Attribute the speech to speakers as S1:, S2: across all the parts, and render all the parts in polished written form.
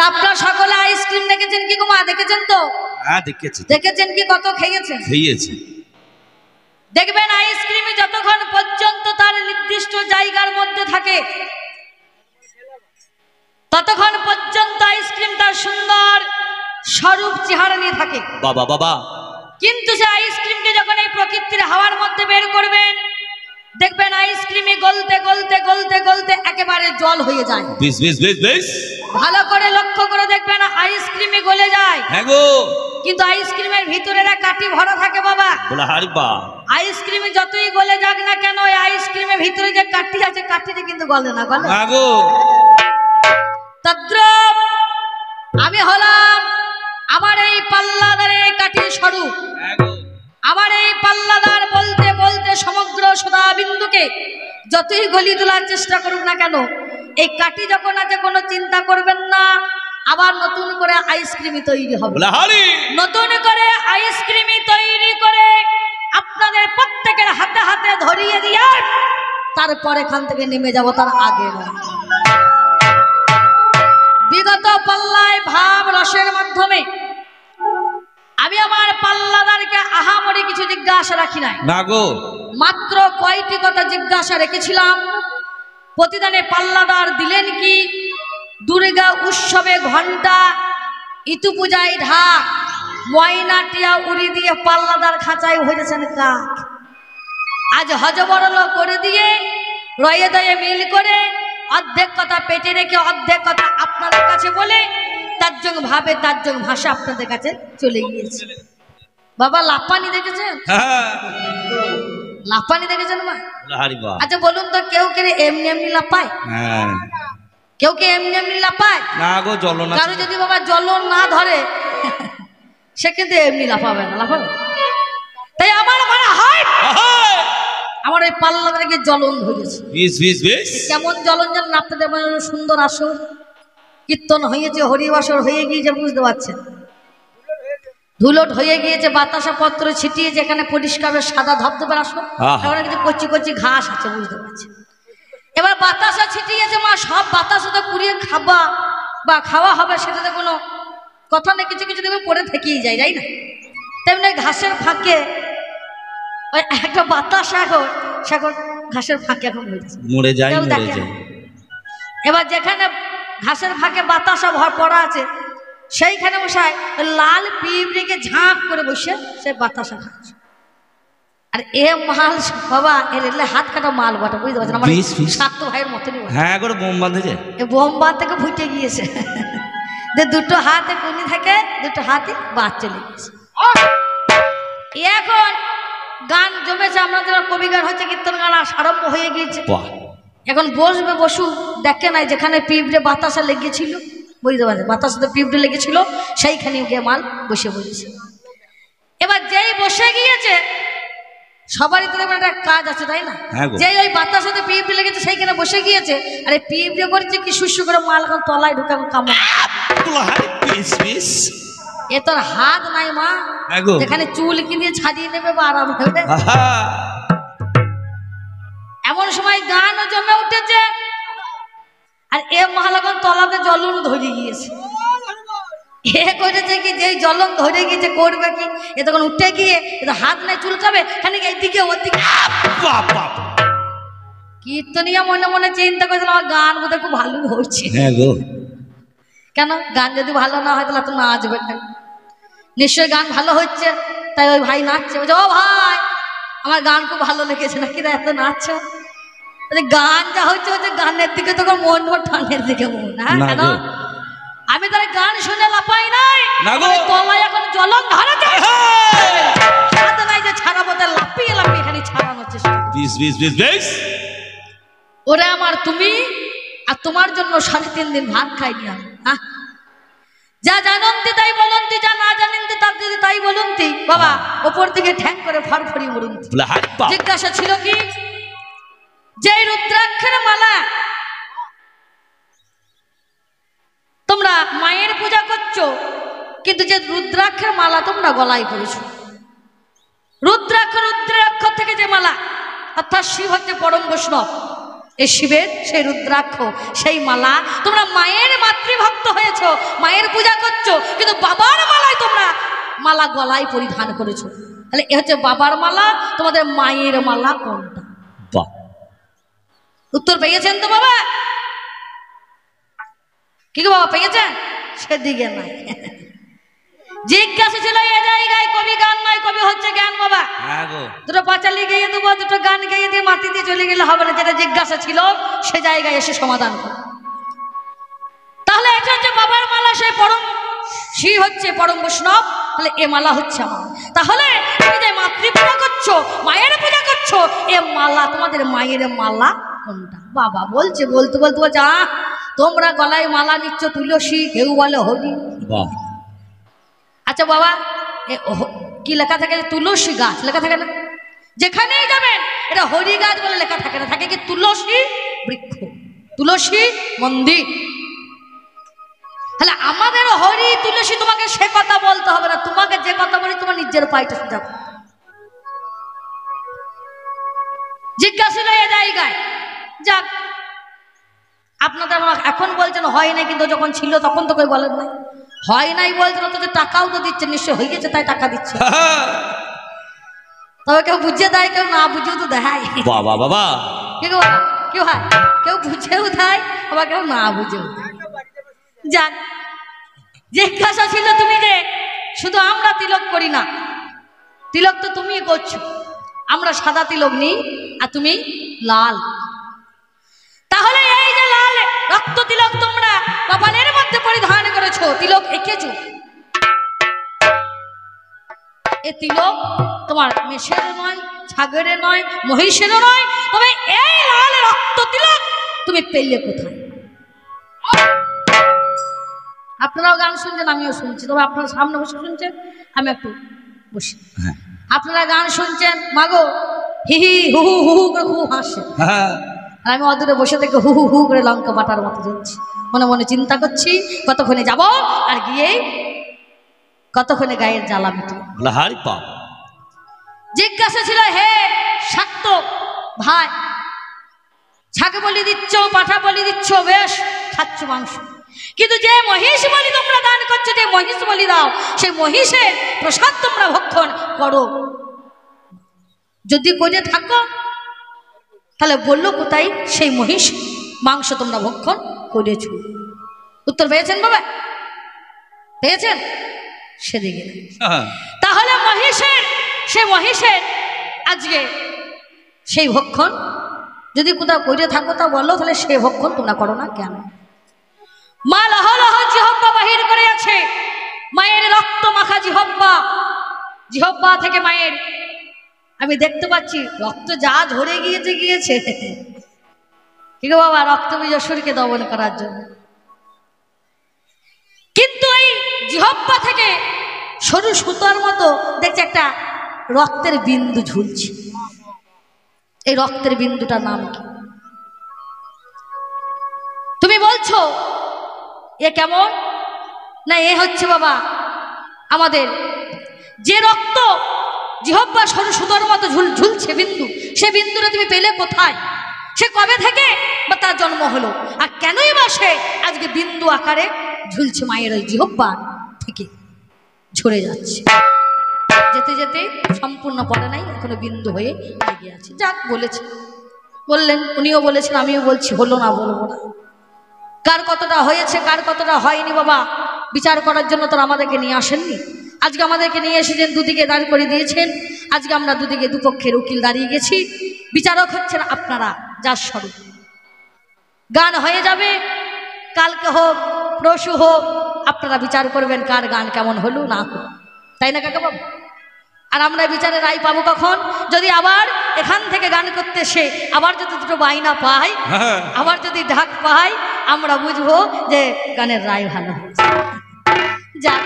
S1: আপনারা সকলে আইসক্রিম দেখেছেন কি গো মা? দেখেছেন তো?
S2: হ্যাঁ দেখেছি।
S1: দেখেছেন কি? কত খেয়েছেন?
S2: খেয়েছি।
S1: দেখবেন আইসক্রিম যতক্ষণ পর্যন্ত তার নির্দিষ্ট জায়গার মধ্যে থাকে ততক্ষণ পর্যন্ত আইসক্রিম তার সুন্দর স্বরূপ চেহারা নিয়ে থাকে।
S2: বাবা বাবা।
S1: কিন্তু সে আইসক্রিমকে যখন এই প্রকৃতির হাওয়ার মধ্যে বের করবেন দেখবেন আইসক্রিমে গলতে গলতে গলতে গলতে একেবারে জল হয়ে যায়।
S2: বেশ বেশ বেশ বেশ।
S1: ভালো করে লক্ষ্য করে দেখবেন আইসক্রিমে গলে যায়।
S2: হ্যাঁ গো।
S1: কিন্তু আইসক্রিমের ভিতরে কাঠি ভরা থাকে বাবা।
S2: বলা হারি বা।
S1: আইসক্রিমে যতই গলে যাক না কেন এই আইসক্রিমের ভিতরে যে কাঠি আছে কাঠিটা কিন্তু গলে না। গলে?
S2: হ্যাঁ গো।
S1: তদ্রূপ আমি হলাম আমার এই পাল্লাদারের কাঠির স্বরূপ।
S2: হ্যাঁ গো।
S1: আমার এই পাল্লাদার বলতে বলতে সমগ্র সদা বিন্দুকে যতই গলি তোলার চেষ্টা করুক না কেন এই কাঠি যখন আছে কোনো চিন্তা করবেন না, আবার নতুন করে আইসক্রিম তৈরি হবে। নতুন করে আইসক্রিম তৈরি করে আপনাদের প্রত্যেকের হাতে হাতে ধরিয়ে দিয়ে তারপর এখান থেকে নেমে যাব, তার আগে না। বিগত পাল্লায় ভাব রসের মাধ্যমে আমি আমার পাল্লাদারকে আহামরি কিছু জিজ্ঞাসা রাখি নাই।
S2: না গো।
S1: মাত্র কয়টি কথা জিজ্ঞাসা রেখেছিলাম। প্রতিদানে পাল্লাদার দিলেন কি? দুর্গা উৎসবে ঘন্টা, ইতু পূজায় ঢাক, ময়না টিয়া উড়ি দিয়ে পাল্লাদার খাঁচায় হয়েছেন কাক। আজ হজবরল করে দিয়ে রয়ে দয়ে মিল করে অর্ধেক কথা পেটে রেখে অর্ধেক কথা আপনাদের কাছে বলে তার ভাবে তার ভাষা আপনাদের কাছে চলে গিয়েছে। বাবা লাপানি দেখেছেন? লাপানি দেখেছেন মা? আচ্ছা বলুন তো কেউ কে এমনি এমনি লাপায়? কেউ কে এমনি এমনি লাপায়
S2: না গো। জ্বলন আছে।
S1: কারো যদি বাবা জ্বলন না ধরে সে কিন্তু এমনি লাফাবে না। লাফাবে? তাই আমার মনে হয় আমার এই পাল্লা থেকে জ্বলন ধরেছে। কেমন জ্বলন জানেন আপনাদের? সুন্দর আসর কীর্তন হয়েছে, হরিবাসর হয়ে গিয়েছে, বুঝতে পারছেন? ধুলট হয়ে গিয়েছে, বাতাসা পত্র ছিটিয়ে যেখানে পরিষ্কার সাদা ধবধবের আসর, ওখানে কিছু কচি কচি ঘাস আছে, বুঝতে পারছেন? এবার বাতাসা ছিটিয়েছে মা, সব বাতাসা তো কুড়িয়ে খাবা বা খাওয়া হবে সেটাতে কোনো কথা নেই। কিছু কিছু দেখবে পড়ে থেকেই যায়, তাই না? তেমনি ঘাসের ফাঁকে ওই একটা বাতাসা এখন ঘাসের ফাঁকে এখন
S2: মরে যায়।
S1: এবার যেখানে ঘাসের ফাঁকে বাতাসা ভর পড়া আছে সেইখানে বসায় লাল পিঁপড়েকে ঝাঁপ করে বসে সে বাতাসা খাচ্ছে। আর এ মাল বাবা এর হাত কাটা মাল বটে, বুঝতে পারছেন? আমার সাত ভাইয়ের মতনই। হ্যাঁ করে বোম বাঁধেছে। বোম বাঁধ থেকে ফুটে গিয়েছে যে দুটো হাতে কুনি থাকে, দুটো হাতে বাদ চলে গিয়েছে। এখন গান জমেছে, আপনাদের কবি গান হচ্ছে, কীর্তন গান আরম্ভ হয়ে গিয়েছে। এখন বসবে, বসু দেখে নাই যেখানে পিঁপড়ে বাতাসা লেগেছিল, বুঝতে পারছেন? বাতাসাতে পিঁপড়ে লেগেছিল সেইখানে গিয়ে মাল বসে পড়েছে। এবার যেই বসে গিয়েছে সবারই তো একটা কাজ আছে, তাই না? যেই ওই বাতাসাতে পিঁপড়ে লেগেছে সেইখানে বসে গিয়েছে, আরে পিঁপড়ে করেছে কি শুষ্য করে মাল তলায় ঢুকে কামড়। এ তোর হাত নাই মা, যেখানে চুল কিনে ছাড়িয়ে নেবে বা আরাম হবে। এমন সময় গান জমে উঠেছে আর এ মহালাগন তলাতে জ্বলন ধরে গিয়েছে। এ করেছে কি যে জ্বলন ধরে গিয়েছে করবে কি? এ তখন উঠে গিয়ে হাত নাই চুলকাবে খানি এইদিকে ওদিকে। কীর্তনিয়া মনে মনে চিন্তা করেছিল আমার গান বোধহয় খুব ভালো হচ্ছে। কেন গান যদি ভালো না হয় তাহলে তো নাচবে কেন? নিশ্চয়ই গান ভালো হচ্ছে তাই ওই ভাই নাচছে। বলছে ও ভাই আমার গান খুব ভালো লেগেছে নাকি রে এত নাচছ? গান যা হচ্ছে হচ্ছে গানের দিকে তখন মন টানের দিকে মন। হ্যাঁ কেন? আমি তার গান শুনে লাপাই নাই, তলায় এখন জ্বলন ধরে যায় নাই যে ছাড়াবো, তার লাপিয়ে লাপিয়ে খালি ছাড়ানোর চেষ্টা। ওরে আমার তুমি আর তোমার জন্য 3.5 দিন ভাত খাইনি আমি। যা জানন্তি তাই বলন্তি, যা না জানেনতি তার যদি তাই বলন্তি বাবা ওপর দিকে ঠ্যাং করে ফরফরি মরুন্তি। জিজ্ঞাসা ছিল কি? যে রুদ্রাক্ষের মালা তোমরা মায়ের পূজা করছো, কিন্তু যে রুদ্রাক্ষের মালা তোমরা গলায় পড়েছো, রুদ্রাক্ষ থেকে যে মালা, অর্থাৎ শিব হচ্ছে পরম বৈষ্ণব, এই শিবের সেই রুদ্রাক্ষ সেই মালা, তোমরা মায়ের মাতৃভক্ত হয়েছো, মায়ের পূজা করছো, কিন্তু বাবার মালায় তোমরা মালা গলায় পরিধান করেছো। তাহলে এ হচ্ছে বাবার মালা, তোমাদের মায়ের মালা কোনটা? উত্তর পেয়েছেন তো বাবা? কি গো বাবা, পেয়েছেন? সেদিকে নাই। জিজ্ঞাসা ছিল এ জায়গায় কবি গান নয়, কবি হচ্ছে জ্ঞান বাবা। দুটো পাঁচালি গেয়ে দেবো, দুটো গান গেয়ে দিয়ে মাটি দিয়ে চলে গেলে হবে না। যেটা জিজ্ঞাসা ছিল সে জায়গায় এসে সমাধান কর। তাহলে এটা হচ্ছে বাবার মালা, সেই পরম শ্রী হচ্ছে পরম বৈষ্ণব। তাহলে এ মালা হচ্ছে আমার। তাহলে তুমি যে মাতৃ পূজা করছো, মায়ের পূজা করছো, এ মালা তোমাদের মায়ের মালা কোনটা? বাবা বলছে, বলতে বলতে বলছে তোমরা গলায় মালা নিচ্ছ তুলসী, কেউ বলে হরি। আচ্ছা বাবা, কি লেখা থাকে? তুলসী গাছ লেখা থাকে না? যেখানেই যাবেন এটা হরি গাছ বলে লেখা থাকে না, থাকে কি তুলসী বৃক্ষ, তুলসী মন্দির। তাহলে আমাদের হরি তুলসী তোমাকে সে কথা বলতে হবে না, তোমাকে যে কথা বলি তোমার নিজের পাইটা সোজা। জিজ্ঞাসা এ জায়গায় যাক, আপনাদের এখন বলছেন হয় নাই, কিন্তু যখন ছিল তখন তো কেউ বলেন নাই। হয় নাই বলছেন, অথচ টাকাও তো দিচ্ছেন, নিশ্চয় হয়ে গেছে তাই টাকা দিচ্ছে। তবে কেউ বুঝে দেয়, কেউ না বুঝেও তো দেয়।
S2: বাবা বাবা
S1: কি গো বাবা, কি হয়? কেউ বুঝেও দেয়, আবার কেউ না বুঝেও দেয়। যাক, জিজ্ঞাসা ছিল তুমি যে শুধু আমরা তিলক করি না, তিলক তো তুমি করছো, আমরা সাদা তিলক নিই আর তুমি লাল। তাহলে এই যে লাল রক্ত তিলক তোমরা কপালের মধ্যে পরিধান করেছো, তিলক এঁকেছো, এ তিলক তোমার মেষের নয়, ছাগলের নয়, মহিষেরও নয়, তবে এই লাল রক্ত তিলক তুমি পেলে কোথায়? আপনারাও গান শুনছেন, আমিও শুনছি, তবে আপনারা সামনে বসে শুনছেন, আমি একটু বসি। আপনারা গান শুনছেন, মাগো হি হি হু হু হু হু করে খুব হাসছেন, আর আমি অদূরে বসে থেকে হু হু হু করে লঙ্কা বাটার মতো জ্বলছি, মনে মনে চিন্তা করছি কতক্ষণে যাব, আর গিয়ে কতক্ষণে গায়ের জ্বালা মিটে। জিজ্ঞাসা ছিল হে শাক্ত ভাই, ছাকে বলি দিচ্ছ, পাঠা বলি দিচ্ছ, বেশ খাচ্ছ মাংস, কিন্তু যে মহিষ বলি তোমরা দান করছো, যে মহিষ বলি দাও, সেই মহিষের প্রসাদ তোমরা ভক্ষণ করো। যদি করে থাকো তাহলে বললো কোথায় সেই মহিষ মাংস তোমরা ভক্ষণ করেছ? উত্তর পেয়েছেন বাবা? পেয়েছেন? সেদিকে তাহলে মহিষের আজকে সেই ভক্ষণ যদি কোথাও করে থাকো তা বলো, তাহলে সে ভক্ষণ তোমরা করো না কেন? মা লহ লহ জিহ্বা বাহির করে আছে, মায়ের রক্ত মাখা জিহ্বা, জিহ্বা থেকে মায়ের আমি দেখতে পাচ্ছি রক্ত যা ঝরে গিয়েছে। কি গো বাবা, রক্ত বীজস্বরীকে দমন করার জন্য। কিন্তু এই জিহ্বা থেকে সরু সুতার মতো দেখছি একটা রক্তের বিন্দু ঝুলছে। এই রক্তের বিন্দুটার নাম কি? তুমি বলছো এ কেমন? না, এ হচ্ছে বাবা আমাদের যে রক্ত জিহ্বা সরু সুতার মতো ঝুলছে বিন্দু, সে বিন্দুটা তুমি পেলে কোথায়? সে কবে থেকে বা তার জন্ম হলো, আর কেনই বা সে আজকে বিন্দু আকারে ঝুলছে মায়ের ওই জিহ্বা থেকে ঝরে যাচ্ছে, যেতে যেতে সম্পূর্ণ পড়ে নাই, এখনো বিন্দু হয়ে লেগে আছে। যাক, বলেছে, বললেন, উনিও বলেছেন, আমিও বলছি, হলো না বলবো না। কার কতটা হয়েছে কার কতটা হয়নি বাবা বিচার করার জন্য তো আমাদেরকে নিয়ে আসেননি। আজকে আমাদেরকে নিয়ে এসেছেন, দুদিকে দাঁড় করে দিয়েছেন। আজকে আমরা দুদিকে দুপক্ষের উকিল দাঁড়িয়ে গেছি, বিচারক হচ্ছেন আপনারা। যার স্বরূপ গান হয়ে যাবে, কালকে হোক পরশু হোক, আপনারা বিচার করবেন কার গান কেমন হলো না হলো, তাই না কাকা বাবু? আর আমরা বিচারে রায় পাবো কখন? যদি আবার এখান থেকে গান করতে সে আবার যদি দুটো বাইনা পাই, আবার যদি ঢাক পাই, আমরা বুঝবো যে গানের রায় ভালো হয়েছে। যাক,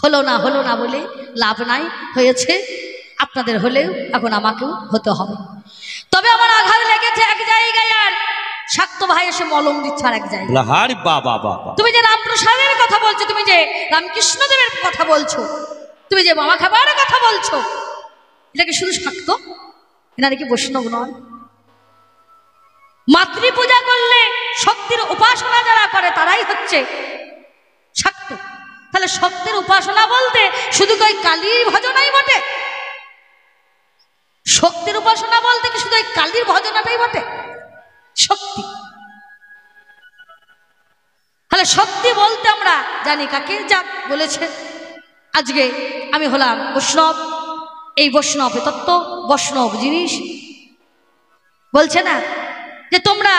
S1: হলো না বলে লাভ নাই, হয়েছে আপনাদের হলেও এখন আমাকেও হতে হবে। তবে আমার আঘাত লেগেছে এক জায়গায়, আর শাক্ত ভাই এসে মলম দিচ্ছে আর এক জায়গায়। তুমি যে রামপ্রসাদের কথা বলছো, তুমি যে রামকৃষ্ণদেবের কথা বলছো, তুমি যে মামা খাবার কথা বলছো, এটা কি শুধু শাক্ত? এনারা কি বৈষ্ণব নয়? মাতৃ পূজা করলে শক্তির উপাসনা যারা করে তারাই হচ্ছে শাক্ত। তাহলে শক্তির উপাসনা বলতে শুধু ওই কালীর ভজনাই বটে? শক্তির উপাসনা বলতে কি শুধু ওই কালীর ভজনাটাই বটে? শক্তি, তাহলে শক্তি বলতে আমরা জানি কাকে? যাক বলেছে আজকে আমি হলাম বৈষ্ণব, এই বৈষ্ণব তত্ত্ব, বৈষ্ণব জিনিস। বলছে না যে তোমরা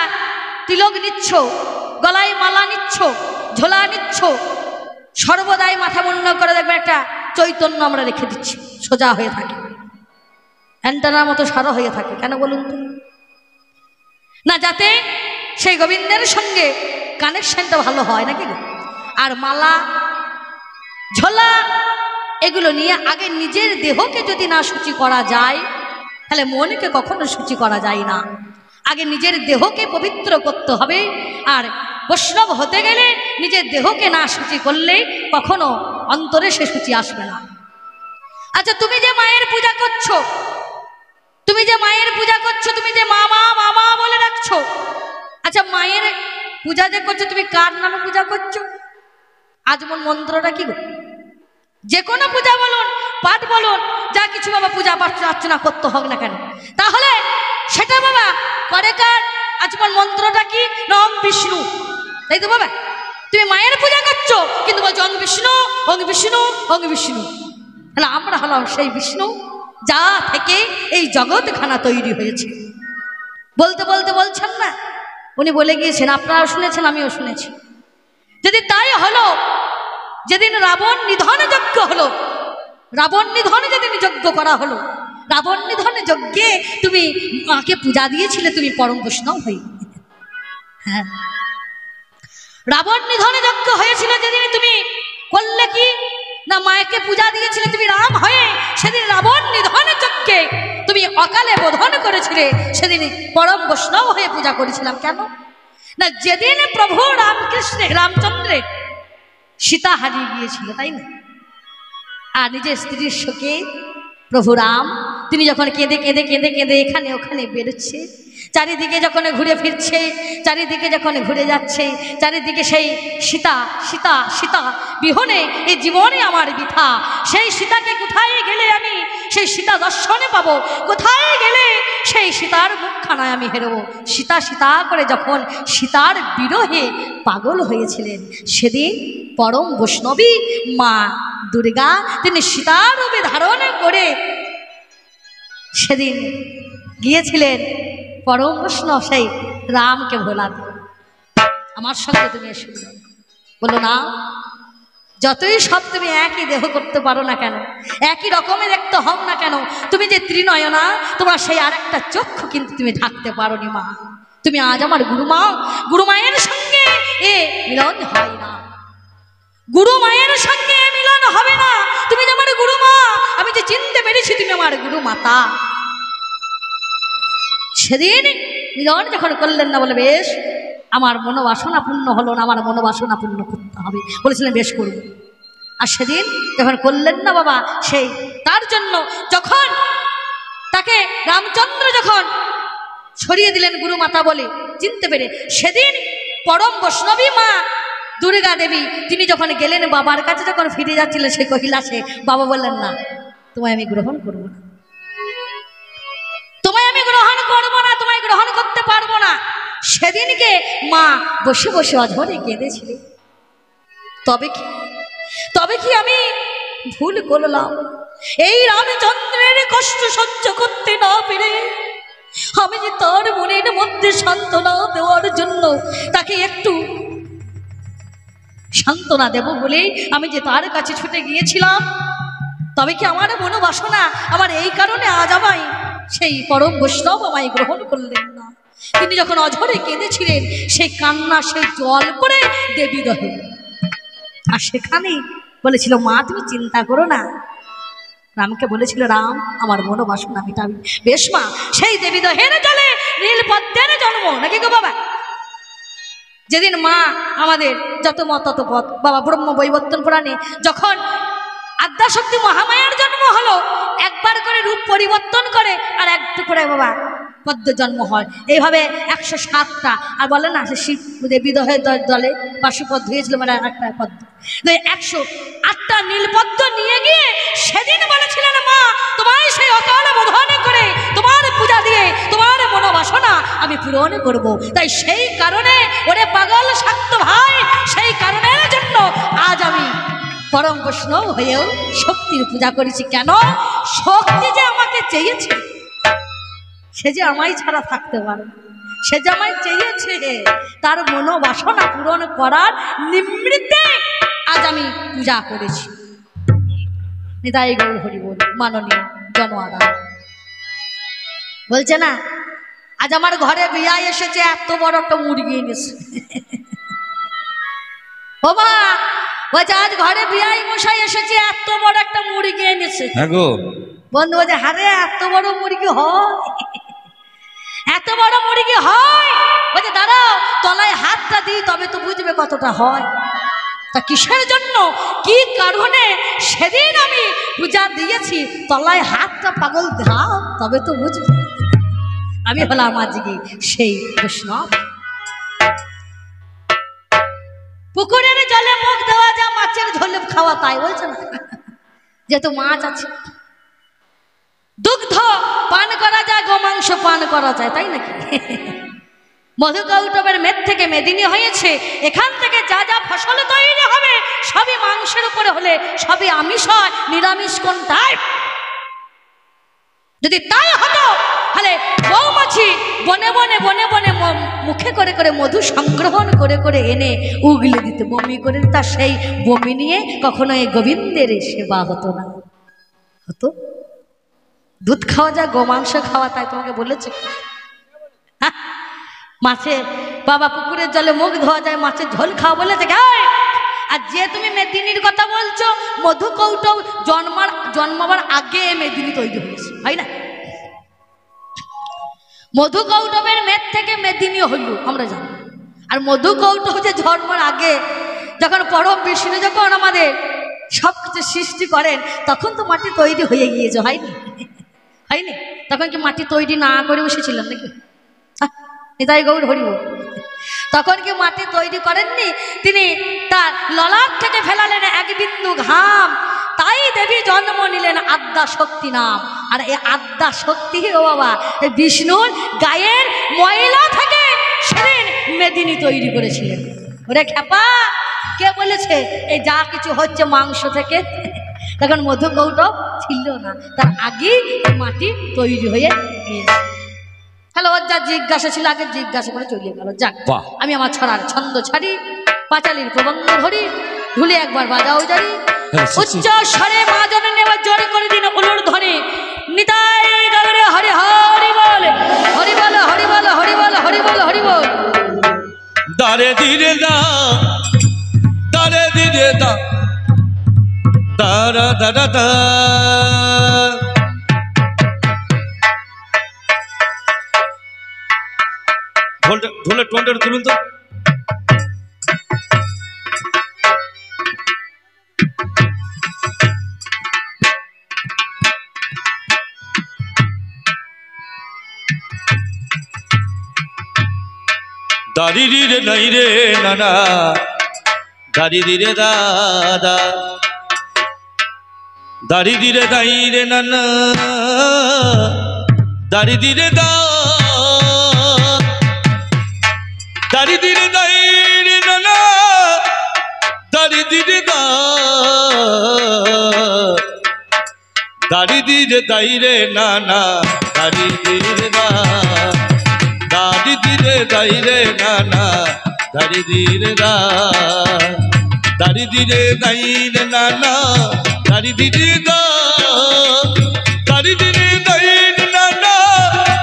S1: তিলক নিচ্ছ, গলায় মালা নিচ্ছ, ঝোলা নিচ্ছ, সর্বদাই মাথা মুন্ড করে দেখবে একটা চৈতন্য আমরা রেখে দিচ্ছি, সোজা হয়ে থাকে, অ্যান্টানার মতো সারা হয়ে থাকে। কেন বলুন তো? না, যাতে সেই গোবিন্দের সঙ্গে কানেকশনটা ভালো হয় নাকি? আর মালা ঝোলা এগুলো নিয়ে আগে নিজের দেহকে যদি না শুচি করা যায় তাহলে মনকে কখনো শুচি করা যায় না। আগে নিজের দেহকে পবিত্র করতে হবে, আর বৈষ্ণব হতে গেলে নিজের দেহকে না শুচি করলে কখনো অন্তরে সে শুচি আসবে না। আচ্ছা, তুমি যে মায়ের পূজা করছো, তুমি যে মায়ের পূজা করছো, তুমি যে মামা মামা বলে রাখছো, আচ্ছা মায়ের পূজা যে করছো তুমি কার নামে পূজা করছো? আজমন মন্ত্রটা কি গো? যে কোনো পূজা বলুন, পাঠ বলুন, যা কিছু বাবা পূজা পাঠ অর্চনা করতে হোক না কেন, তাহলে সেটা বাবা করে কার? আজমন মন্ত্রটা কি? ওম বিষ্ণু, তাই তো বাবা? তুমি মায়ের পূজা করছো কিন্তু বলছো ওম বিষ্ণু, ওম বিষ্ণু, ওম বিষ্ণু। তাহলে আমরা হলাম সেই বিষ্ণু যা থেকে এই জগৎখানা তৈরি হয়েছে। বলতে বলতে বলছেন না, উনি বলে গিয়েছেন, আপনারা শুনেছেন, আমিও শুনেছি। যদি তাই হলো, যেদিন রাবণ নিধন যজ্ঞ হলো, রাবণ নিধনে যেদিন যজ্ঞ করা হলো, রাবণ নিধনে যজ্ঞে তুমি মাকে পূজা দিয়েছিলে, তুমি পরম বৈষ্ণব হয়ে। হ্যাঁ, রাবণ নিধনে যজ্ঞ হয়েছিল যেদিন তুমি করলে কি না, মাকে পূজা দিয়েছিলে তুমি রাম হয়ে, সেদিন রাবণ নিধনে যজ্ঞে তুমি অকালে বোধন করেছিলে, সেদিন পরম বৈষ্ণব হয়ে পূজা করেছিলাম। কেন না, যেদিন প্রভু রামচন্দ্রের সীতা হারিয়ে গিয়েছিল, তাই না? আর নিজের স্ত্রীর শোকে প্রভু রাম তিনি যখন কেঁদে কেঁদে কেঁদে কেঁদে এখানে ওখানে বেরোচ্ছে, চারিদিকে যখন ঘুরে ফিরছে, চারিদিকে যখন ঘুরে যাচ্ছে, চারিদিকে সেই সীতা সীতা সীতা বিহনে এই জীবনে আমার বৃথা, সেই সীতাকে কোথায় গেলে আমি সেই সীতা দর্শনে পাবো, কোথায় গেলে সেই সীতার মুখখানায় আমি হেরবো। সীতা সীতা করে যখন সীতার বিরহে পাগল হয়েছিলেন, সেদিন পরম বৈষ্ণবী মা দুর্গা তিনি সীতার রূপে ধারণ করে সেদিন গিয়েছিলেন পরম বৈষ্ণব সেই রামকে ভোলাতে। আমার সঙ্গে তুমি এসে বলো না, যতই সব তুমি একই দেহ করতে পারো না কেন, একই রকমের দেখতে হও না কেন, তুমি যে ত্রিনয়না, তোমার সেই আর একটা চক্ষু কিন্তু তুমি ঢাকতে পারো নি মা। তুমি আজ আমার গুরুমা, গুরুমায়ের সঙ্গে এ মিলন হয় না, গুরু মায়ের সঙ্গে মিলন হবে না। তুমি যে আমার গুরু মা, আমি যে চিনতে পেরেছি তুমি আমার গুরু মাতা। সেদিন মিলন যখন করলেন না, বলে বেশ আমার মনোবাসনা পূর্ণ হলো না, আমার মনোবাসনা পূর্ণ করতে হবে, বলেছিলেন বেশ করব। আর সেদিন যখন করলেন না বাবা, সেই তার জন্য যখন তাকে রামচন্দ্র যখন ছড়িয়ে দিলেন গুরু মাতা বলে চিনতে পেরে, সেদিন পরম বৈষ্ণবী মা দুর্গা দেবী তিনি যখন গেলেন বাবার কাছে, যখন ফিরে যাচ্ছিলেন সে কহিলাসে, বাবা বললেন না তোমায় আমি গ্রহণ করব না, তোমায় আমি গ্রহণ করব না, তোমায় গ্রহণ করতে পারবো না। সেদিনকে মা বসে বসে অঝরে কেঁদেছিলে। তবে কি আমি ভুল করলাম? এই রামচন্দ্রের কষ্ট সহ্য করতে না পেরে আমি যে তার মনের মধ্যে সান্ত্বনা দেওয়ার জন্য তাকে একটু সান্ত্বনা দেব বলে আমি যে তার কাছে ছুটে গিয়েছিলাম, তবে কি আমার মনোবাসনা আমার এই কারণে আজ আমায় সেই পরম বৈষ্ণব আমায় গ্রহণ করলেন না? তিনি যখন অঝরে কেঁদেছিলেন, সেই কান্না সেই জল করে দেবী দহে। আর সেখানে বলেছিল মা তুমি চিন্তা করো না, রামকে বলেছিল রাম আমার মনোবাসনা মেটাবি। বেশ মা, সেই দেবী দহের জলে নীলপদ্মের জন্ম নাকি গো বাবা? যেদিন মা আমাদের যত মত তত পথ বাবা ব্রহ্ম বৈবর্তন পুরাণে যখন আদ্যাশক্তি মহামায়ার জন্ম হলো, একবার করে রূপ পরিবর্তন করে আর একটু করে বাবা পদ্ম জন্ম হয়। এইভাবে 107টা, আর বলে না সে শিব বিদহের দলে পাশুপদ্ম হয়েছিল, মানে একটা পদ্ম, 108টা নীলপদ্ম নিয়ে গিয়ে সেদিন বলেছিলেন মা তোমায় সেই অকাল বোধন করে তোমার পূজা দিয়ে তোমার মনোবাসনা আমি পূরণ করব। তাই সেই কারণে ওরে পাগল শাক্ত ভাই, সেই কারণের জন্য আজ আমি পরম বৈষ্ণব হয়েও শক্তির পূজা করেছি। কেন? শক্তি যে আমাকে চেয়েছে, সে যে আমায় ছাড়া থাকতে পারে, সে যে আমায় চেয়েছে, তার মনোবাসনা পূরণ করার নিমিত্তে আজ আমি পূজা করেছি। নিতাই গৌর হরি বল। মাননীয় জনআদা বলছে না, আজ আমার ঘরে বিয়া এসেছে, এত বড় একটা মুরগি এনেছে। ও মা বলছে আজ ঘরে বিয়াই মশাই এসেছে, এত বড় একটা মুরগি এনেছে। বন্ধু বলছে হারে এত বড় মুরগি হয়, এত বড় মুরগি হয়? বলছে দাঁড়াও তলায় হাতটা দিই তবে তো বুঝবে কতটা হয়। তা কিসের জন্য, কি কারণে সেদিন আমি পূজা দিয়েছি, তলায় হাতটা পাগল দাও তবে তো বুঝবে। আমি হলাম আজকে সেই বৈষ্ণব। পুকুরের জলে মুখ দেওয়া যা, মাছের ঝোলে খাওয়া তাই, বলছে না, যেহেতু মাছ আছে। দুগ্ধ পান করা যায়, গোমাংস পান করা যায়, তাই নাকি? মধুকৌটবের মেদ থেকে মেদিনী হয়েছে, এখান থেকে যা যা ফসল তৈরি হবে সবই মাংসের উপরে হলে সবই আমিষ হয়, নিরামিষ কোনটাই? যদি তাই হতো তাহলে মৌমাছি বনে বনে বনে বনে মুখে করে করে মধু সংগ্রহণ করে করে এনে উগলে দিতে, বমি করে দিত। সেই বমি নিয়ে কখনো এই গোবিন্দের সেবা হতো না। হতো দুধ খাওয়া যায়, গোমাংস খাওয়া তাই, তোমাকে বলেছে? মাছের বাবা পুকুরের জলে মুখ ধোয়া যায়, মাছের ঝোল খাওয়া বলেছে। আর যে তুমি মেদিনীর কথা বলছো, মধুকৌটব জন্মাবার আগে মেদিনী তৈরি হয়েছে, হয় না? মধুকৌটবের মেদ থেকে মেদিনী হইল আমরা জানি। আর মধুকৌটব যে জন্মার আগে, যখন পরম বিষ্ণু যখন আমাদের সব কিছু সৃষ্টি করেন, তখন তো মাটি তৈরি হয়ে গিয়েছে, হয়নি? হয়নি? তখন কি মাটি তৈরি না করে বসেছিলেন নাকি? নিতাই গৌর হরি বল। তখন কি মাটি তৈরি করেননি? তিনি তার ললাট থেকে ফেলালেন এক বিন্দু ঘাম, তাই দেবী জন্ম নিলেন আদ্যা শক্তি নাম। আর এই আদ্যা শক্তি ও বাবা বিষ্ণুর গায়ের ময়লা থেকে সেদিন মেদিনী তৈরি করেছিলেন। ওরে খ্যাপা, কে বলেছে এই যা কিছু হচ্ছে মাংস থেকে? তখন মধুকৌটব ছিল না, তার আগেই মাটি তৈরি হয়ে গিয়েছে। হ্যালো, ওর যা জিজ্ঞাসা ছিল আগে জিজ্ঞাসা করে চলে গেল। যাক, আমি আমার ছড়ার ছন্দ ছাড়ি, পাঁচালির প্রবন্ধ ধরি, ঢুলে একবার বাজাও জারি, উচ্চ স্বরে মা জনে নেবার জোরে করে দিন উলুর ধ্বনি। নিতাই গৌরে হরি হরি বল, হরি বল, হরি বল, হরি বল, হরি বল, হরি বল।
S2: দারে ধীরে দা, দারে ধীরে দা, দারা দারা দা। ঢোলের টোনটা তুলুন তো। দারি রে নাই রে নানা, দারি রে দাদা, দারি রে দাই রে নানা, দারি রে দা, দারি রে দাই রে নানা, দারি রে দা, দারি রে দাই রে নানা, দারি রে দা, দারি রে দাই রে নানা, দারি রে দা, দারি রে দাই রে নানা, দারি রে দা, দারি রে দাই রে নানা,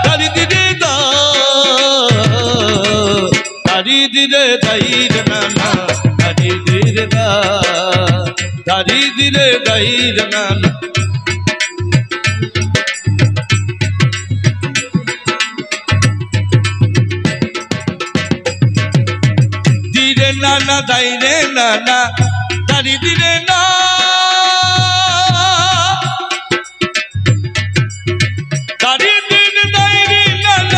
S2: দারি রে দা, দারি রে দাই রে নানা, দারি রে দা, দারি রে দাই রে নানা। দিরে নানা দাই রে নানা, দারি দিরে না, দারি দিরে দাই রে নানা,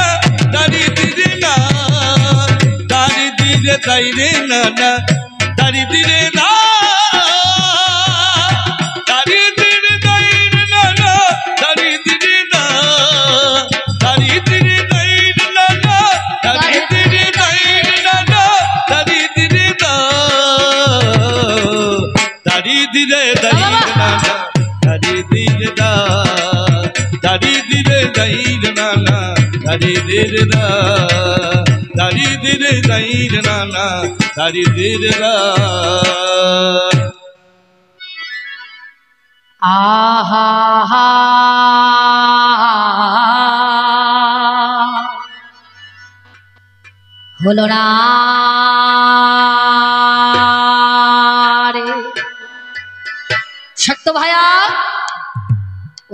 S2: দাই রে না না দাড়ি দিলে না দাড়ি দিলে দাই রে না না দাড়ি দিলে না দাড়ি দিলে দাই রে না না দাড়ি দিলে দাই রে না না দাড়ি দিলে না দাড়ি দিলে দাই রে না না দাড়ি দিলে না দাড়ি দিলে দাই রে না না দাড়ি দিলে না দাড়ি দিলে দাই রে না না দাড়ি দিলে না
S1: আহা হা হলো না রে শক্ত ভাইয়া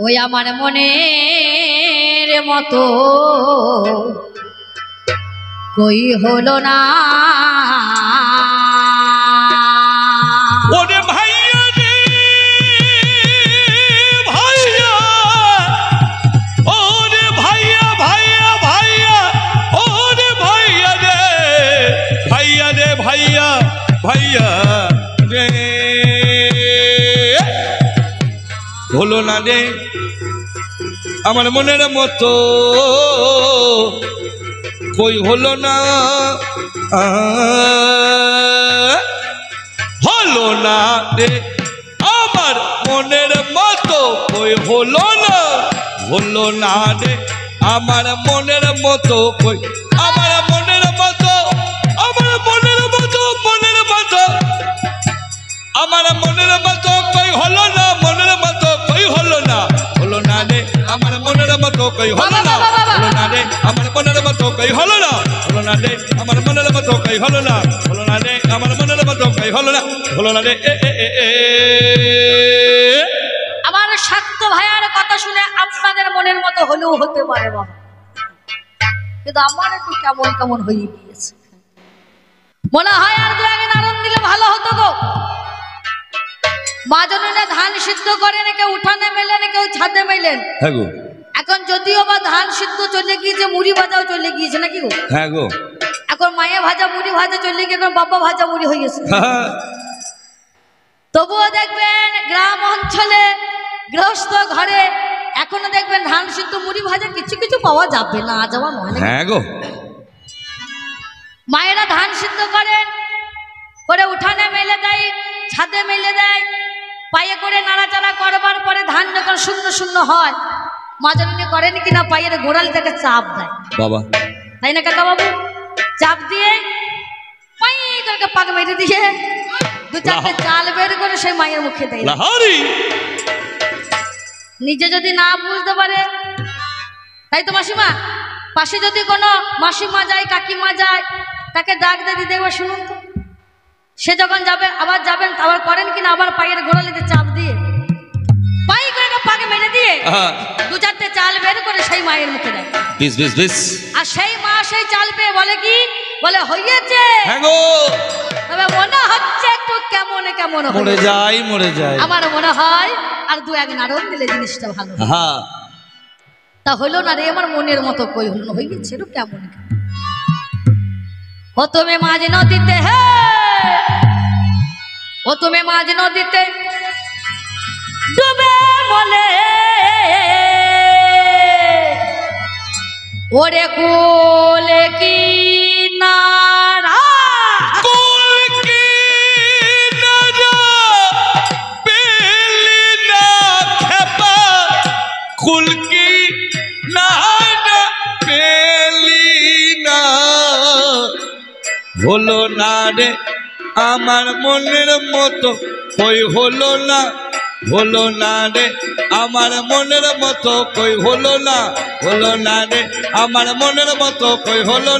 S1: ওই আমার মনের মতো কই হলো না
S2: ওরে ভাইয়া রে ভাইয়া ওরে ভাইয়া ভাইয়া ভাইয়া ওরে ভাইয়া রে ভাইয়া রে ভাইয়া ভাইয়া রে হলো না রে আমার মনের মতো কই হলো না হলো না রে আমার মনের মতো কই হলো না রে আমার মনের মতো কই আমার মনের মতো আমার মনের মতো মনের মতো আমার মনের মতো কই হলো না মনের মতো কই হলো না রে আমার মনের মতো কই হলো না রে আমার মনের মতো কই হলো না রে আমার মনের মতো কই হলো না রে আমার মনের মতো কই হলো না রে
S1: আমার শাক্ত ভাইয়ার কথা শুনে আপনাদের মনের মতো হলেও হতে পারে বাবা, কিন্তু আমার একটু কেমন কেমন হয়ে গিয়েছে। মনে হয় আর দু একদিন আনন্দ দিলে ভালো হতো গো। মা জননীরা ধান সিদ্ধ করেন, কেউ উঠানে মেলেন, কেউ ছাদে মেলেন।
S2: হ্যাঁ গো,
S1: এখন যদিও বা ধান সিদ্ধ চলে গিয়েছে, মুড়ি ভাজাও চলে গিয়েছে নাকি গো?
S2: হ্যাঁ গো,
S1: এখন মায়ে ভাজা মুড়ি ভাজা চলে গিয়ে এখন বাবা ভাজা মুড়ি হয়ে গেছে। তবুও দেখবেন গ্রাম অঞ্চলে গৃহস্থ ঘরে এখনো দেখবেন ধান সিদ্ধ মুড়ি ভাজা কিছু কিছু পাওয়া যাবে না, যাওয়া নয়।
S2: হ্যাঁ গো,
S1: মায়েরা ধান সিদ্ধ করেন, করে উঠানে মেলে দেয়, ছাদে মেলে দেয়, পায়ে করে নাড়াচাড়া করবার পরে ধান যখন শূন্য শূন্য হয়, মা জননী করেন কিনা পায়ের গোড়ালি থেকে চাপ দেয়
S2: বাবা,
S1: তাই না কাকা বাবু? চাপ দিয়ে পাই করে পাক মেরে দিয়ে দু চারটে চাল বের করে সেই মায়ের মুখে দেয়। নিজে যদি না বুঝতে পারে, তাই তো মাসিমা, পাশে যদি কোনো মাসিমা যায়, কাকিমা যায়, তাকে ডাক দিয়ে দিতে একবার শুনুন তো। সে যখন যাবে, আবার যাবেন, আবার করেন কিনা আবার পায়ের গোড়ালিতে চাপ দিয়ে পাই করে পাকে মেরে দিয়ে দু চারটে চাল বের করে সেই মায়ের মুখে দেয়। আর সেই মা সেই চাল পেয়ে বলে কি, বলে হইয়েছে, তবে মনে হচ্ছে একটু কেমন কেমন
S2: মরে যায়।
S1: আমার মনে হয় আর দু এক নাড়ন দিলে জিনিসটা ভালো। তা হইলো না রে, আমার মনের মতো কই হলো না, হয়ে গেছে একটু কেমন কেমন। ও তুমি মাঝ নদীতে, হে ও তুমি মাঝ নদীতে ডুবে বলে, ওরে কোলে কি নারা,
S2: কোল কি নারা পেলি না খেপা, কুল কি নারা পেলি না, হলো না রে আমার মনের মতো কই হলো না রে আমার মনের মতো কই হলো না রে আমার মনের মতো কই হলো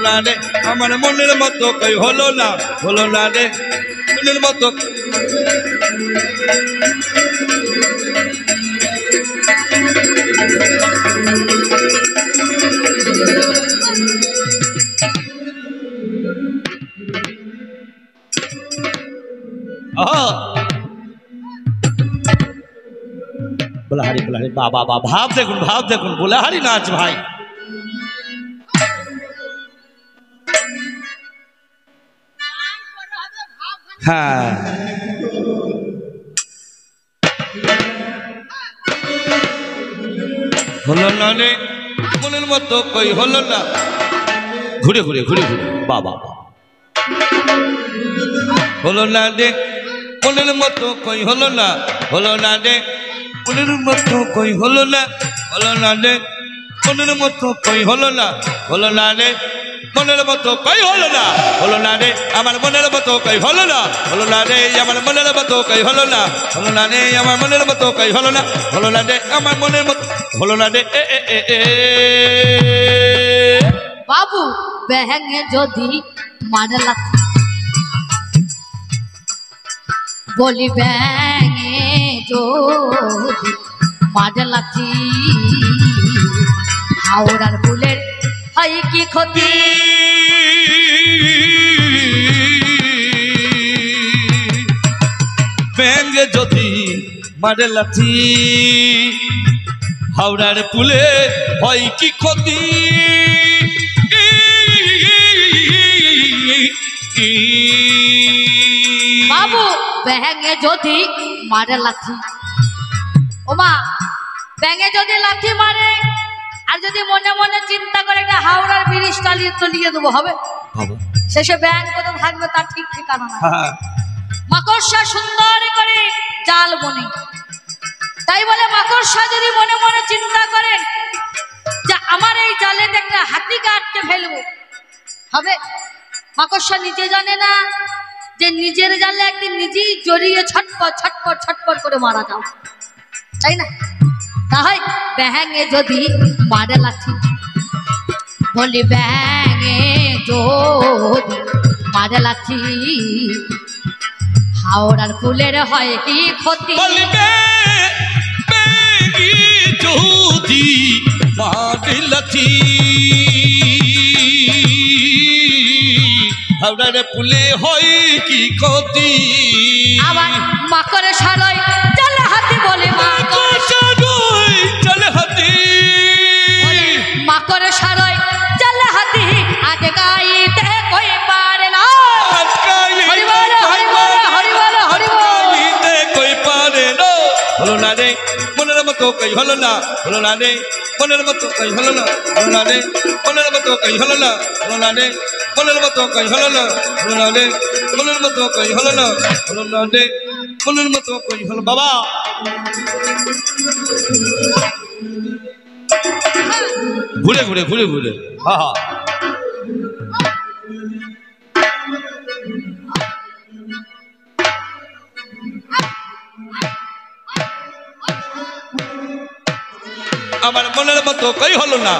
S2: না রে আমার মনের মতো কই হলো না রে মনের মতো। बोलाहारी बाबा भाव देखुन बोलाहारी नाच भाई। হ্যাঁ হলো না রে মনের মতো কই হলো না ঘুরে ঘুরে ঘুরে ঘুরে বাবা হলো না রে মনের মতো কই হলো না রে মনের মতো কই হলো না রে মনের মতো কই হলো না রে মনের মতো কই হলো না রে আমার মনের মতো কই হলো না রে আমার মনের মতো কই হলো না রে আমার মনের মতো কই হলো না রে আমার মনের মতো হলো না রে
S1: বাবু ব্যাঙে যদি মারে লাথি বলি ব্যাঙে যদি মারে লাথি হাওড়ার ফুলের হয় কি ক্ষতি
S2: ব্যাঙে যদি মারে লাথি হাওড়ার পুলে হয় কি ক্ষতি
S1: বাবু ব্যাঙে যদি মারে লাথি ওমা ব্যাঙে যদি লাথি মারে আর যদি মনে মনে চিন্তা করে একটা হাওড়ার ব্রিজ তলিয়ে দেবো হবে শেষে ব্যাঙ কোথাও থাকবে তার ঠিক ঠিকানা না মাকড়সা সুন্দর করে জাল বনে তাই বলে মাকড়সা যদি মনে মনে চিন্তা করেন যে আমার এই জালে একটা হাতিকে আটকে ফেলবো হবে মাকড়সা নিজে জানে না যে নিজের জালে একদিন নিজেই জড়িয়ে ছটপট ছটপট ছটপট করে মারা যাও তাই না তাই ব্যাঙে যদি মারে লাথি বলি ব্যাঙে যদি মারে লাথি হাওড়ার ফুলের হয় কি ক্ষতি
S2: যদি মারে লাথি হাওড়ার ফুলে হয় কি ক্ষতি
S1: আবার মাকড় সারয় চল হাতি বলে মাকড়
S2: সারয় চল হাতি
S1: মাকড় সারয় চল হাতি আগে গাইতে কই পারে না হরি বল হরি বল হরি বল হরি বল
S2: গাইতে কই পারে না হলো না রে মনের মতো কই হলো না রে মনের মতো কই হলো না রে মনের মতো কই হলো না রে মনের মতো কই হলো না রে মনের মতো কই হলো না রে মনের মতো কই হলো বাবা ঘুরে ঘুরে ঘুরে ঘুরে হা হা আমার মনের মতো কই হলো না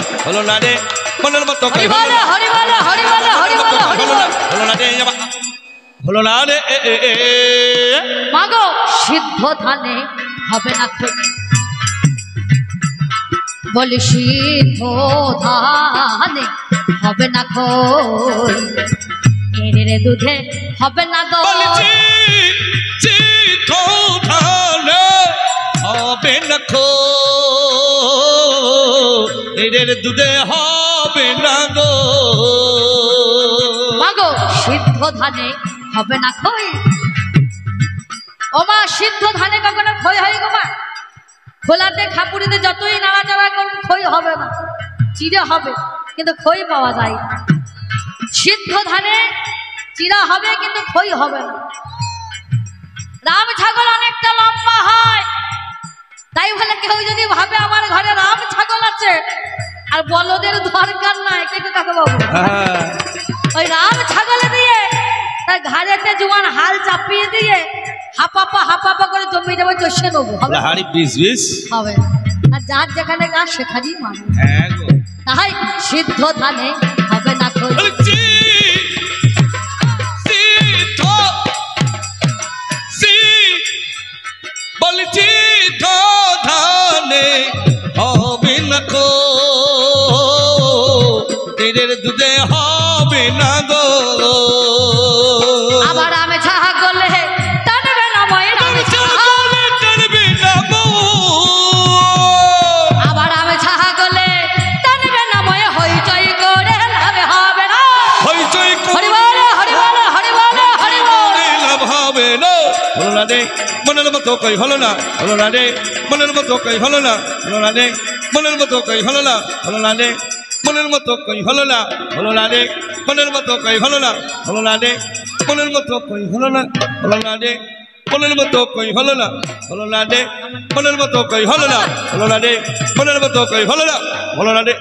S2: রে মনের মতো কই হলো না
S1: হরি বল হরি বল হরি বল হরি বল
S2: হলো না রে হলো না রে
S1: মাগো সিদ্ধ ধানে হবে না ক্ষতি বলি সিদ্ধ ধানে হবে না খই এরে দুধে হবে না দই
S2: সিদ্ধ ধানে হবে না খই এর দুধে হবে না গো
S1: মাগো সিদ্ধ ধানে হবে না খই ও মা সিদ্ধ ধানে কখনো খই হয় গো মা খোলাতে খাপুরিতে যতই নাড়াচাড়া করুন খই হবে না চিড়ে হবে কিন্তু খই পাওয়া যায় না সিদ্ধ ধানে চিড়া হবে কিন্তু খই হবে না রাম ছাগল অনেকটা লম্বা হয় তাই বলে কেউ যদি ভাবে আমার ঘরে রাম ছাগল আছে আর বলদের দরকার নাই কিন্তু কাকে বাবু ওই রাম ছাগলে দিয়ে তার ঘাড়েতে জোয়ান হাল চাপিয়ে দিয়ে হাপাপা করে জমি জমি চষে নেবো
S2: হাড়ি বিষ বিষ
S1: হবে আর যার যেখানে গাছ সেখানেই মানুষ তাই সিদ্ধ ধানে হবে না খই
S2: বলছি ধানে হবে না খই দুধে হবে না গো
S1: আবার আমি ছাগলে টানবে না ময়ের
S2: টানবে না গো
S1: আবার আমি ছাগলে টানবে না ময়ে হইচই করে লাভ হবে না
S2: হইচই
S1: হরি বল হরি বল হরি বল হরি বল
S2: লাভ হলো না রে মনের মতো কই হলো না হলো না রে মনের মতো কই হলো না হলো না রে মনের মতো কই হলো না হলো না রে মনের মতো কই হলো না হলো না রে মনের মতো কই হলো না হলো না রে মনের মতো কই হলো না হলো না রে মনের মতো কই হলো না হলো না রে মনের মতো কই হলো না হলো না রে মনের মতো কই হলো না হলো না রে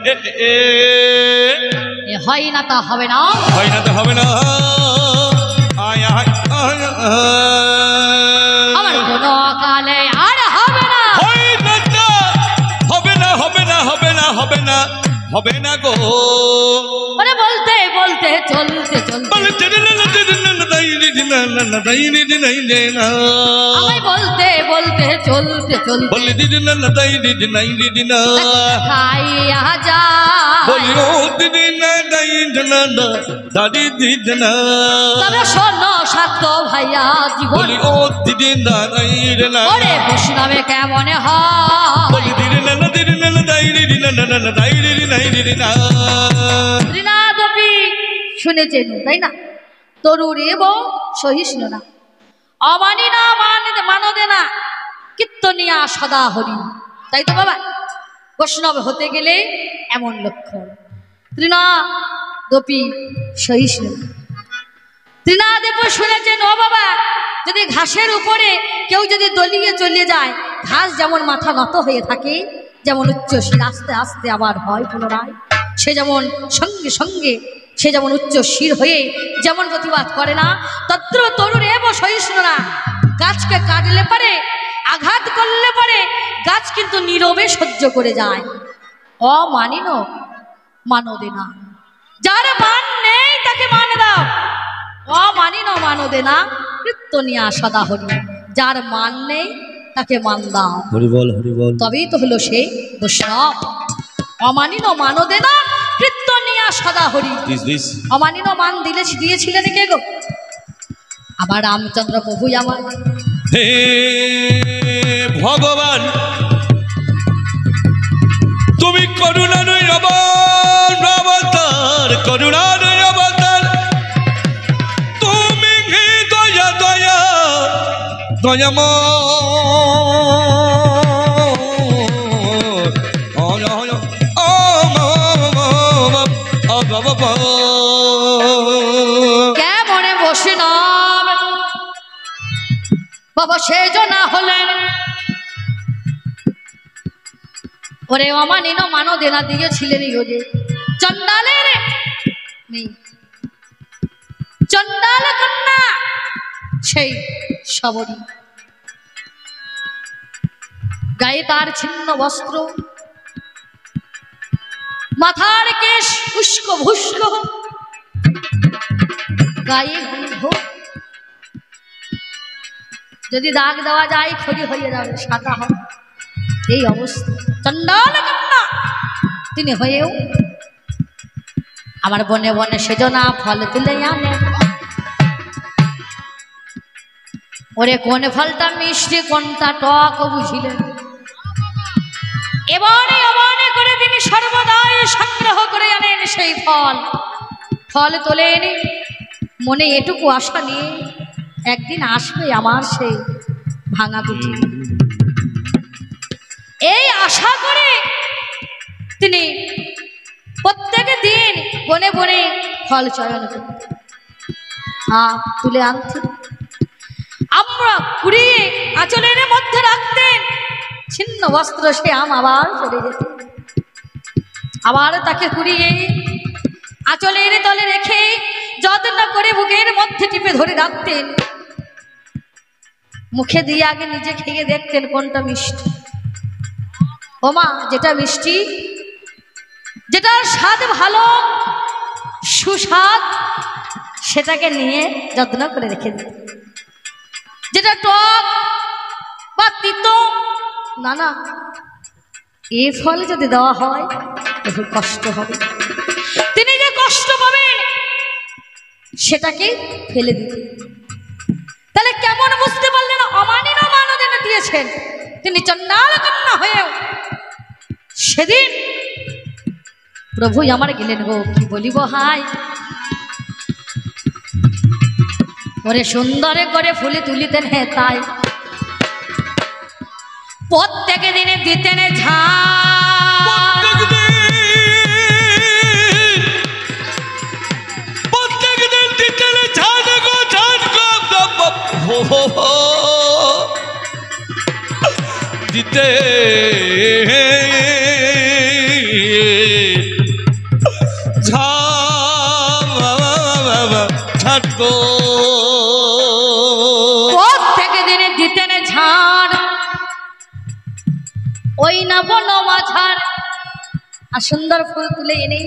S1: এ হয় না তা হবে না
S2: হয় না তো হবে না আয় আয় আয়
S1: আমার কোনো কালে আর হবে না
S2: হয় না তা হবে না হবে না হবে না হবে না হবে না গো
S1: ওরে বলতে বলতে চলতে চলতে আমায় বলতে বলতে চলতে চলতে
S2: বলি দিদি না দাই দিদি নাই দিদি না
S1: খাইয়া যা
S2: বলি ও দিদি না দাই না দাদি দিদি না
S1: তবে শোনো সাত ভাইয়া জীবন
S2: বলি ও দিদি না নাই না
S1: ওরে বৈষ্ণবে কেমন হয়
S2: বলি দিদি না দিদি না দাই দিদি না দাই দিদি নাই দিদি না
S1: ত্রিনাদপি শুনেছেন তাই না তরুর এবং সহিষ্ণু না অমানি না মানদে না কীর্তনিয়া সদা হরি তাই তো বাবা বৈষ্ণব হতে গেলে এমন লক্ষণ ত্রিনাদপি সহিষ্ণু ত্রিনাদেব শুনেছেন ও বাবা যদি ঘাসের উপরে কেউ যদি দলিয়ে চলে যায় ঘাস যেমন মাথা নত হয়ে থাকে যেমন উচ্চশির আস্তে আস্তে আবার হয় পুনরায় সে যেমন সঙ্গে সঙ্গে সে যেমন উচ্চ শির হয়ে যেমন প্রতিবাদ করে না তত্র তরুণ এবং সহিষ্ণু না গাছকে কাটলে পারে আঘাত করলে পারে গাছ কিন্তু নীরবে সহ্য করে যায় অমানিন মানদে না যার মান নেই তাকে মান দাও অমানিন মানদে না কীর্তনিয়া সদা হরি যার মান নেই তাকে মান দাও
S2: হরি বল হরি বল
S1: তবেই তো হলো সে বৈষ্ণব অমানিন মানদে না কীর্তনিয়া সদা হরি অমানিন মান দিয়েছিলেন কে গো আবার রামচন্দ্র প্রভু আমার
S2: হে ভগবান তুমি করুণাময় অবতার করুণাময় অবতার তুমি দয়া দয়া
S1: কেমনে বসে নাম বাবা সেজ না হলেন ওরে অমানিন মানদে না দিয়েছিলেন ইয়োগে চন্ডালের নেই চন্ডাল কন্যা সেই সবরী গায়ে তার ছিন্ন বস্ত্র মাথার কেশ উস্ক ভুস্ক গায়ে গন্ধ যদি দাগ দেওয়া যায় খড়ি হয়ে যাবে সাদা হবে এই অবস্থা চন্ডাল কন্যা তিনি হয়েও আমার বনে বনে সেজনা ফল তুলে আনে ওরে কোন ফলটা মিষ্টি কোনটা টক বুঝিলেন এবারে অবানে করে তিনি সর্বদাই সংগ্রহ করে আনেন সেই ফল ফল তোলেন মনে এটুকু আশা নিয়ে একদিন আসবে আমার সেই ভাঙা দুটি এই আশা করে তিনি প্রত্যেক দিন বনে বনে ফল চয়ন করতেন তুলে আনতেন আমরা কুড়িয়ে আঁচলের মধ্যে রাখতেন ছিন্ন বস্ত্র সে আবার চলে যেত আবার তাকে কুড়িয়ে আঁচলের তলে রেখে যত্ন করে বুকের মধ্যে টিপে ধরে রাখতেন মুখে দিয়ে আগে নিজে খেয়ে দেখতেন কোনটা মিষ্টি ওমা যেটা মিষ্টি যেটার স্বাদ ভালো সুস্বাদ সেটাকে নিয়ে যত্ন করে রেখে দিতেন যেটা টক বা তিতো না না এই ফল যদি দেওয়া হয় তখন কষ্ট হবে তিনি যে কষ্ট পাবেন সেটাকে ফেলে দিতেন তাহলে কেমন বুঝতে পারলেন অমানিন মানদে না দিয়েছেন তিনি চন্ডাল কন্যা হয়েও সেদিন প্রভুই আমার গেলেন গো কি বলিব হাই ওরে সুন্দরে করে ফুলে তুলিতেন হে তাই প্রত্যেক দিনে দিতেন ঝাড়
S2: প্রত্যেক দিন দিতেন ঝাড় গো ঝাড় গো দিতে
S1: প্রত্যেক দিনে দিতেন ঝাড় ওই না বনো মাঝার আর সুন্দর ফুল তুলে এনে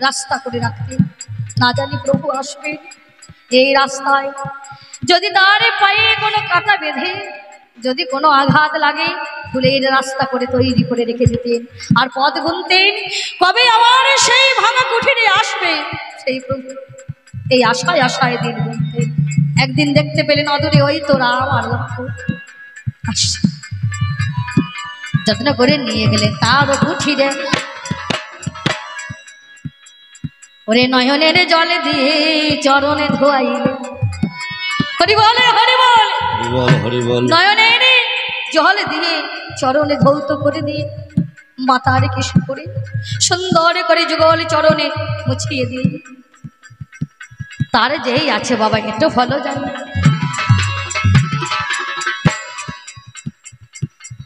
S1: রাস্তা করে রাখতে না জানি প্রভু আসবে এই রাস্তায় যদি তার পায়ে কোনো কাঁটা বেঁধে যদি কোনো আঘাত লাগে ফুলের রাস্তা করে তৈরি করে রেখে দিতেন আর পথ গুনতেন কবে আমার সেই ভাঙা কুঠিরে আসবে সেই প্রভু এই আশায় আশায় দিন গুনতেন একদিন দেখতে পেলেন অদূরে ওই তো রাম আর লক্ষ্মণ আসছে যত্ন করে নিয়ে গেলেন তার কুঠিরে ওরে নয়নের জলে দিয়ে চরণে ধোয়াইল হরি বলে হরি বল
S2: হরি বল
S1: নয়নের জলে দিয়ে চরণে ধৌত করে দিয়ে মাথার কিছু করে সুন্দর করে যুগল চরণে মুছিয়ে দিয়ে তার যেই আছে বাবা একটু ভালো জানি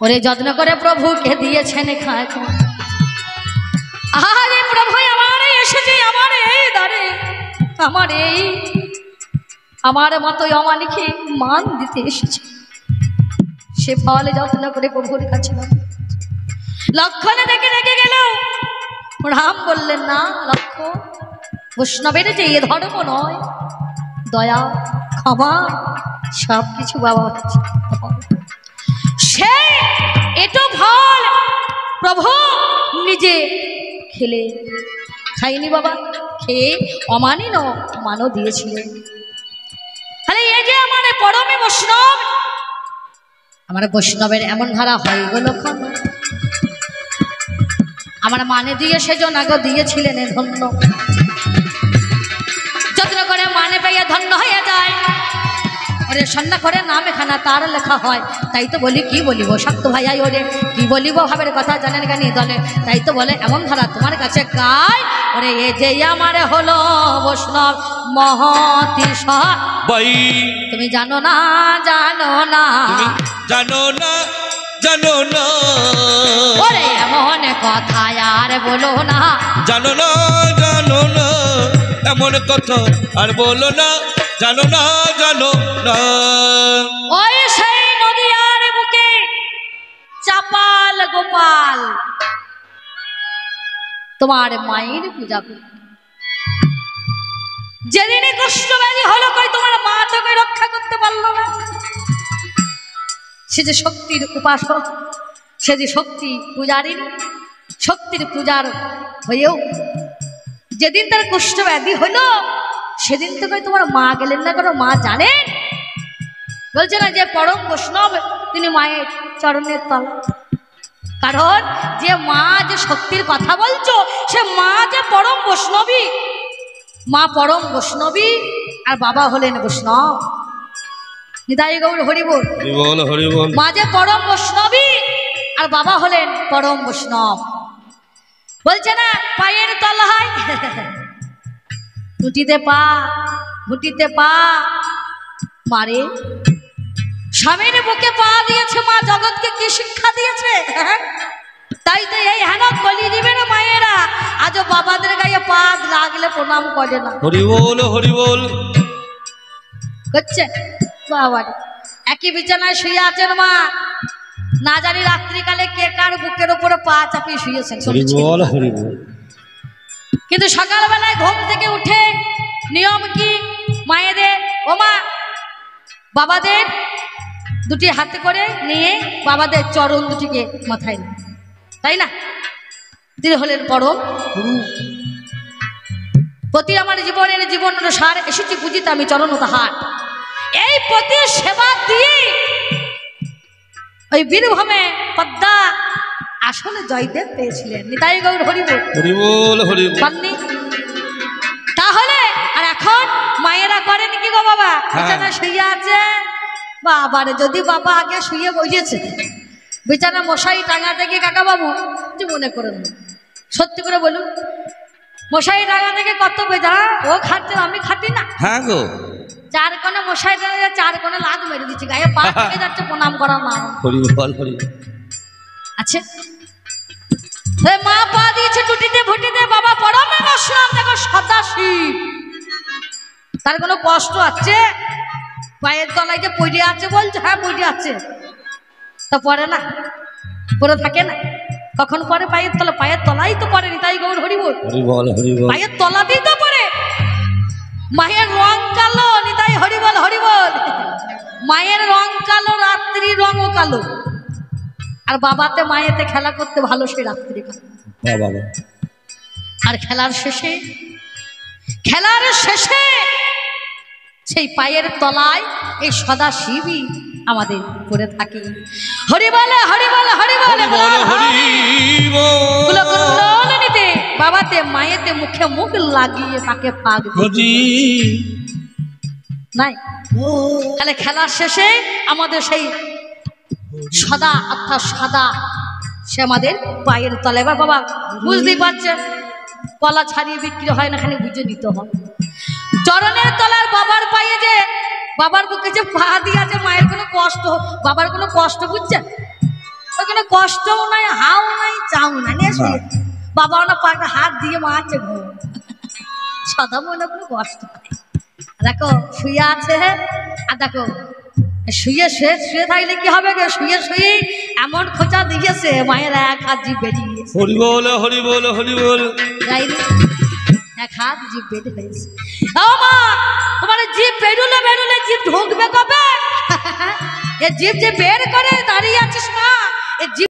S1: ওরে যত্ন করে প্রভুকে দিয়েছেন খায় আরে প্রভু আমার এসেছে আমার এই দ্বারে আমার এই আমার মতো অমানিকে মান দিতে এসেছে সে ফল যত্ন করে প্রভুর কাছে লক্ষণে দেখে রেখে গেল রাম বললেন না লক্ষ্য বৈষ্ণবের যে এ ধর্ম নয় দয়া ক্ষমা সব কিছু বাবা সে এটো ফল প্রভু নিজে খেলে খাইনি বাবা খেয়ে অমানি মানও দিয়েছিলেন তাহলে এই যে আমার পরমে বৈষ্ণব আমার বৈষ্ণবের এমন ধারা হয় গো লক্ষণ আমার মানে দিয়ে সেজন আগে দিয়েছিলেন ধন্য যত্ন করে মানে পাইয়া ধন্য হয়ে যায় ওরে সন্না করে নাম এখানা তার লেখা হয় তাই তো বলি কি বলিব শক্ত ভাইয়াই ওরে কি বলিব ভাবের কথা জানেন গানি দলে তাই তো বলে এমন ধারা তোমার কাছে গায় ওরে এ যে আমার হলো বৈষ্ণব মহতি
S2: ভাই
S1: তুমি জানো না জানো না
S2: জানো না জানো না
S1: ওরে এমন কথা আর বলো না
S2: জানো না জানো না এমন কথা আর বলো না জানো না জানো না
S1: ওই সেই নদীয়ার বুকে চাপাল গোপাল তোমার মায়ের পূজা করি যেদিনে কষ্টব্যাধি হলো কই তোমার মা তোকে রক্ষা করতে পারলো না সে যে শক্তির উপাসক সে যে শক্তি পূজারিনী শক্তির পূজার হয়েও যেদিন তার কষ্টব্যাধি হলো সেদিন তো কই তোমার মা গেলেন না কারণ মা জানেন বলছে না যে পরম বৈষ্ণব তিনি মায়ের চরণের তলা কারণ যে মা যে শক্তির কথা বলছো সে মা যে পরম বৈষ্ণবী মা পরম বৈষ্ণবী আর বাবা হলেন বৈষ্ণব নিতাই গৌর হরিবোল
S2: হরিবোল হরিবোল
S1: মা যে পরম বৈষ্ণবী আর বাবা হলেন পরম বৈষ্ণব বলছে না পায়ের তলায় ঘুটিতে পা ঘুটিতে পা মারে স্বামীর বুকে পা দিয়েছে মা জগৎকে কি শিক্ষা দিয়েছে তাই তো এই হেন কলি দিবে না মায়েরা আজও বাবাদের গায়ে পা লাগলে প্রণাম করে না
S2: হরিবোল হরিবোল
S1: করছে বাবা একই বিছানায় শুয়ে আছেন মা না জানি রাত্রিকালে কে কার বুকের উপরে পা চাপিয়ে শুয়েছেন
S2: হরিবোল হরিবোল
S1: কিন্তু সকালবেলায় ঘুম থেকে উঠে নিয়ম কি মায়েদের ও মা বাবাদের দুটি হাতে করে নিয়ে বাবাদের চরণ দুটিকে মাথায় নিয়ে তাই না তিনি হলেন পরম গুরু প্রতি আমার জীবনের জীবনের সার এসেছি পুজিতে আমি চরণ তাহার এই প্রতি সেবা দিয়ে ওই বীরভূমে পদ্মা আসলে জয়দেব পেয়েছিলেন নিতাই গৌর হরিবোল
S2: হরিবোল হরিবোল
S1: পাননি তাহলে আর এখন মায়েরা করেন কি গো বাবা, বিছানা শুয়ে আছে, বাবারে যদি বাবা আগে শুয়ে বসেছে বিছানা মশারি টাঙা থেকে, কাকা বাবু কি মনে করেন সত্যি করে বলুন, মশারি টাঙা থেকে কত বেজা, ও খাচ্ছে আমি খাটি না।
S2: হ্যাঁ গো,
S1: চার কোণে মশারি টাঙা, চার কোণে লাদ মেরে দিচ্ছি, গায়ে পা থেকে যাচ্ছে প্রণাম করার নাম।
S2: হরি বল হরি।
S1: আচ্ছা মা পা দিয়েছে টুটিতে ভুটিতে, বাবা পরমে বসলাম দেখো সদাশিব, তার কোনো কষ্ট আছে? পায়ের তলায় যে পড়ে আছে বলছে, হ্যাঁ পড়ে আছে, তা পরে না, পরে থাকে না, কখন পরে পায়ের তলা? পায়ের তলাই তো পড়েনি, তাই গৌর হরি বল
S2: হরি বল হরি বল।
S1: পায়ের তলাতেই তো পড়ে। মায়ের রং কালো, নিতাই হরি বল হরি বল। মায়ের রং কালো, রাত্রি রঙও কালো, আর বাবাতে মায়েতে খেলা করতে ভালো, সে রাত্রি কালো। আর খেলার শেষে সেই পায়ের তলায় এই সদাশিবই আমাদের পড়ে থাকে। হরি বলে হরি বলে হরি বলে নিতে বাবাতে মায়েতে মুখে মুখ লাগিয়ে তাকে পাক নাই। তাহলে খেলার শেষে আমাদের সেই সদা অর্থাৎ সাদা সে আমাদের পায়ের তলায়। এবার বাবা বুঝতেই পারছেন, কলা ছাড়িয়ে বিক্রি হয় না, এখানে বুঝে নিতে হয়। চরণের তলার বাবার পায়ে যে, বাবার বুকে যে পা দিয়ে আছে, মায়ের কোনো কষ্ট, বাবার কোনো কষ্ট বুঝছেন? কোনো কষ্টও নাই, হাও নাই, চাও নাই, বাবা না পাটা হাত দিয়ে মারছে, সদা মনে কোনো কষ্ট নাই। দেখো শুয়ে আছে, আর দেখো শুয়ে শুয়ে থাকলে কি হবে? শুয়ে শুয়ে এমন খোঁচা দিয়েছে, মায়ের এক হাত জিভ বেরিয়ে গেছে।
S2: হরি বল হরি বল হরি বল।
S1: এক হাত জিভ বের হয়েছে। ও মা, তোমার জিভ বেরুলে জিভ ঢুকবে কবে? এ জিভ যে বের করে দাঁড়িয়ে আছিস